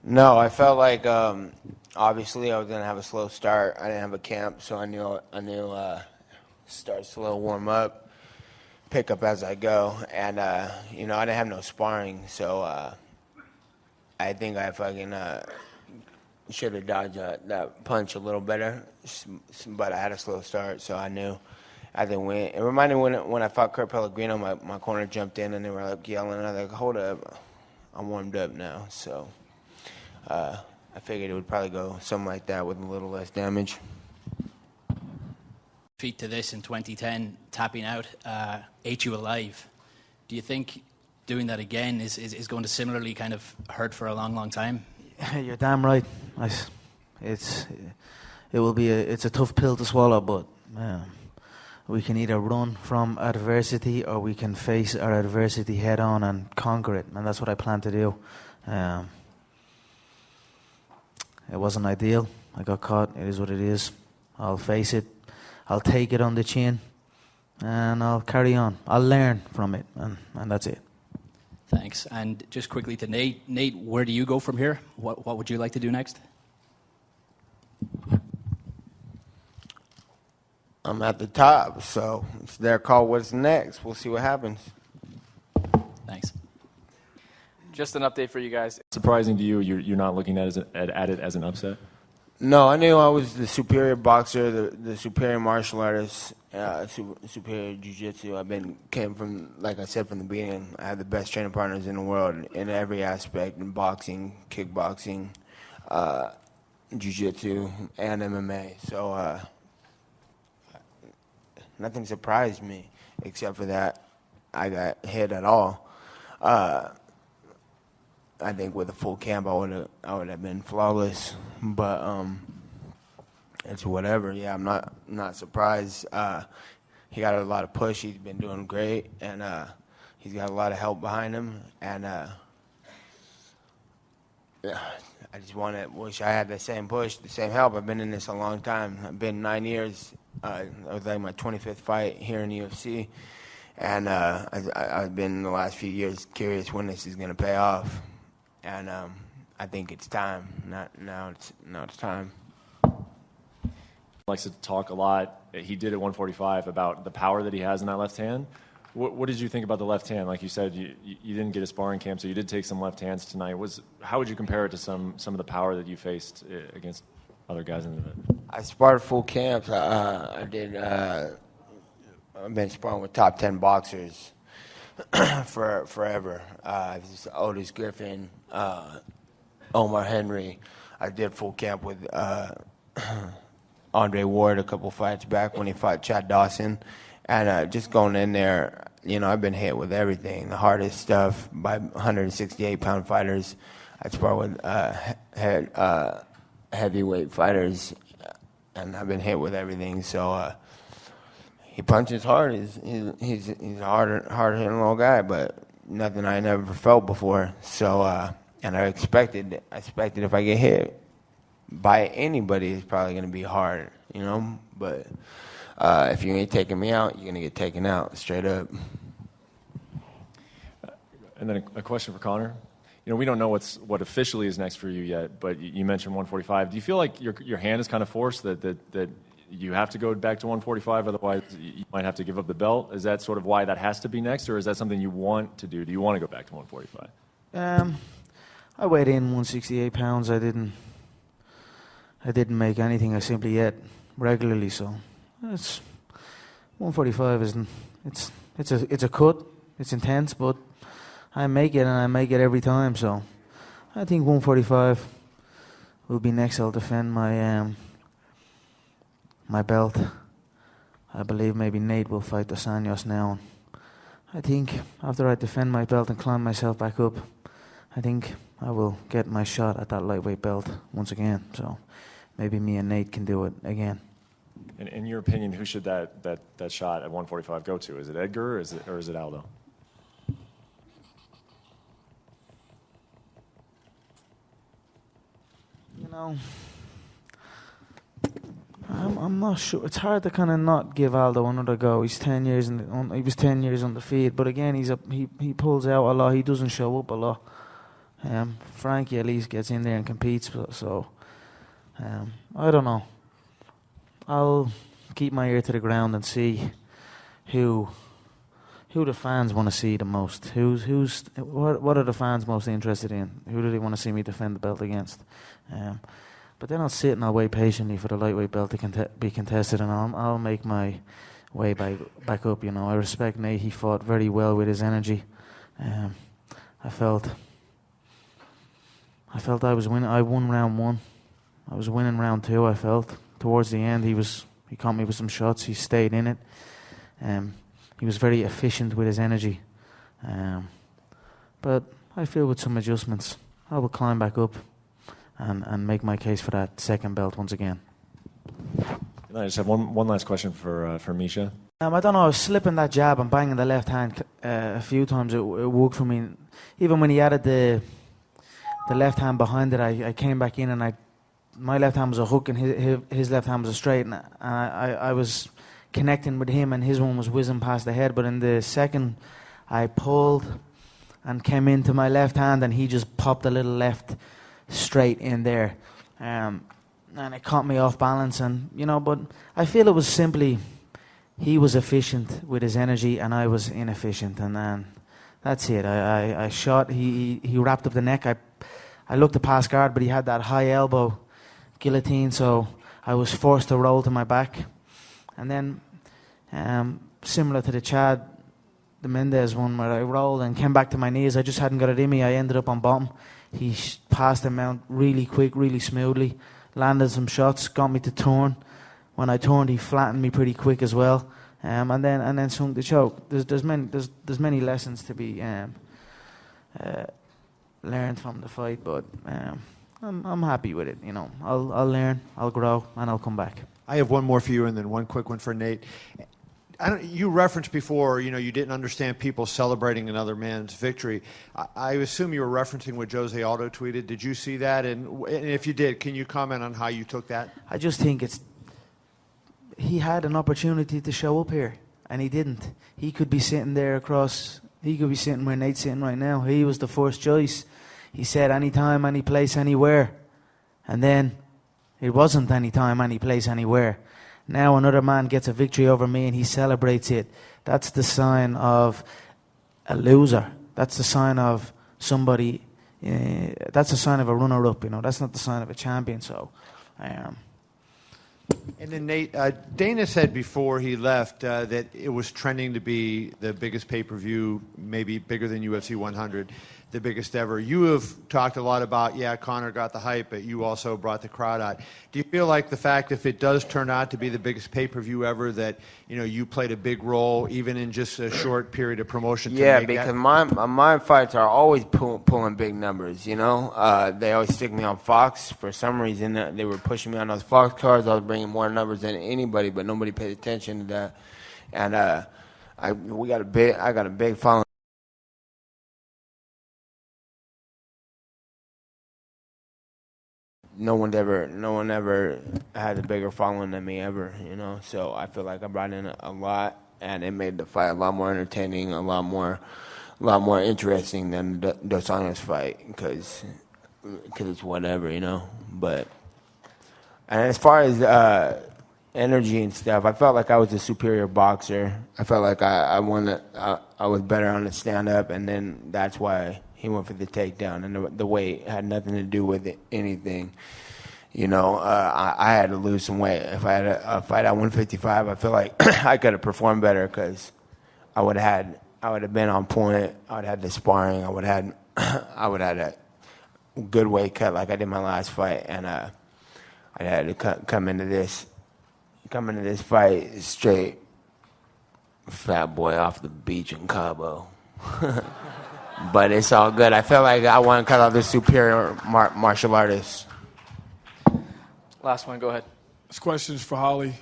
No, I felt like obviously I was gonna have a slow start. I didn't have a camp, so I knew start slow, warm up, pick up as I go, and you know I didn't have no sparring, so I think I fucking should have dodged that punch a little better, but I had a slow start, so I knew I didn't win. It reminded me when I fought Kurt Pellegrino, my corner jumped in and they were like yelling, and I was like, hold up, I'm warmed up now, so. I figured it would probably go something like that with a little less damage. Feet to this in 2010, tapping out, ate you alive. Do you think doing that again is going to similarly kind of hurt for a long, long time? You're damn right. It's a tough pill to swallow, but we can either run from adversity or we can face our adversity head on and conquer it, and that's what I plan to do. It wasn't ideal. I got caught. It is what it is. I'll face it. I'll take it on the chin, and I'll carry on. I'll learn from it, and that's it. Thanks. And just quickly to Nate. Nate, where do you go from here? What would you like to do next? I'm at the top, so it's their call. What's next? We'll see what happens. Thanks. Just an update for you guys. Surprising to you, you're not looking at it as an upset? No, I knew I was the superior boxer, the superior martial artist, superior jiu-jitsu. Came from, like I said from the beginning, I had the best training partners in the world in every aspect, in boxing, kickboxing, jiu-jitsu, and MMA. So nothing surprised me except for that I got hit at all. I think with a full camp, I would have been flawless, but it's whatever. Yeah, I'm not surprised. He got a lot of push. He's been doing great, and he's got a lot of help behind him. And yeah, I just wish I had the same push, the same help. I've been in this a long time. I've been 9 years. I was like my 25th fight here in the UFC, and I've been in the last few years curious when this is going to pay off. And I think it's time. Now it's time. Likes to talk a lot. He did at 145 about the power that he has in that left hand. What did you think about the left hand? Like you said, you didn't get a sparring camp, so you did take some left hands tonight. How would you compare it to some of the power that you faced against other guys in the event? I sparred full camps. I did. I've been sparring with top 10 boxers for forever. Otis Griffin, Omar Henry. I did full camp with Andre Ward a couple fights back when he fought Chad Dawson. And just going in there, I've been hit with everything, the hardest stuff by 168-pound fighters. I spar with heavyweight fighters, and I've been hit with everything. So he punches hard. He's a hard-hitting little guy, but nothing I never felt before. So and I expected if I get hit by anybody, it's probably going to be hard, But if you ain't taking me out, you're going to get taken out, straight up. And then a question for Conor. We don't know what officially is next for you yet, but you mentioned 145. Do you feel like your hand is kind of forced that you have to go back to 145, otherwise you might have to give up the belt? Is that sort of why that has to be next, or is that something you want to do? Do you want to go back to 145? I weighed in 168 pounds. I didn't make anything. I simply ate regularly, so it's 145 isn't. It's a cut. It's intense, but I make it, and I make it every time. So I think 145 will be next. I'll defend my belt. I believe maybe Nate will fight Dos Anjos now. I think after I defend my belt and climb myself back up, I think I will get my shot at that lightweight belt once again. So maybe me and Nate can do it again. In your opinion, who should that shot at 145 go to? Is it Edgar or is it Aldo? I'm not sure. It's hard to kind of not give Aldo another go. He's 10 years he was 10 years on the field, but again, he pulls out a lot. He doesn't show up a lot. Frankie at least gets in there and competes. So I don't know. I'll keep my ear to the ground and see who the fans want to see the most. What are the fans most interested in? Who do they want to see me defend the belt against? But then I'll sit and I'll wait patiently for the lightweight belt to be contested, and I'll make my way back up. I respect Nate. He fought very well with his energy. I felt I was winning. I won round 1. I was winning round 2. I felt towards the end he caught me with some shots. He stayed in it. He was very efficient with his energy. But I feel with some adjustments, I will climb back up and make my case for that second belt once again. I just have one last question for Misha. I don't know, I was slipping that jab and banging the left hand a few times. It worked for me. Even when he added the left hand behind it, I came back in and my left hand was a hook and his left hand was a straight. And I was connecting with him and his one was whizzing past the head. But in the second, I pulled and came into my left hand and he just popped a little left straight in there. And it caught me off balance. And, but I feel it was simply he was efficient with his energy and I was inefficient. And then that's it. I shot. He wrapped up the neck. I looked to pass guard, but he had that high elbow guillotine, so I was forced to roll to my back. And then, similar to the Mendez one, where I rolled and came back to my knees, I just hadn't got it in me. I ended up on bottom. He passed him out really quick, really smoothly, landed some shots, got me to turn. When I turned, he flattened me pretty quick as well, and then sunk the choke. There's many lessons to be learned from the fight, but I'm happy with it. I'll learn, I'll grow, and I'll come back. I have one more for you, and then one quick one for Nate. You referenced before, you didn't understand people celebrating another man's victory. I assume you were referencing what Jose Aldo tweeted. Did you see that? And if you did, can you comment on how you took that? I just think he had an opportunity to show up here, and he didn't. He could be sitting there he could be sitting where Nate's sitting right now. He was the first choice. He said anytime, any place, anywhere. And then it wasn't anytime, any place, anywhere. Now another man gets a victory over me and he celebrates it. That's the sign of a loser. That's the sign of somebody, that's the sign of a runner-up, That's not the sign of a champion, so And then Nate, Dana said before he left that it was trending to be the biggest pay-per-view, maybe bigger than UFC 100, the biggest ever. You have talked a lot about, Conor got the hype, but you also brought the crowd out. Do you feel like the fact if it does turn out to be the biggest pay-per-view ever that, you played a big role even in just a short period of promotion? Because my fights are always pulling big numbers, They always stick me on Fox. For some reason, they were pushing me on those Fox cards. I was bringing more numbers than anybody, but nobody paid attention to that. And I got a big following. No one ever had a bigger following than me ever, So I feel like I brought in a lot, and it made the fight a lot more entertaining, a lot more interesting than the Dos Anjos fight, because it's whatever, But and as far as energy and stuff, I felt like I was a superior boxer. I felt like I was better on the stand up, and then that's why he went for the takedown, and the weight had nothing to do with anything. I had to lose some weight. If I had a fight at 155, I feel like I could have performed better because I would have been on point. I would have had the sparring. I would have had a good weight cut like I did my last fight, and I had to come into this fight straight fat boy off the beach in Cabo. But it's all good. I feel like I want to cut off the superior martial artist. Last one, go ahead. This question is for Holly.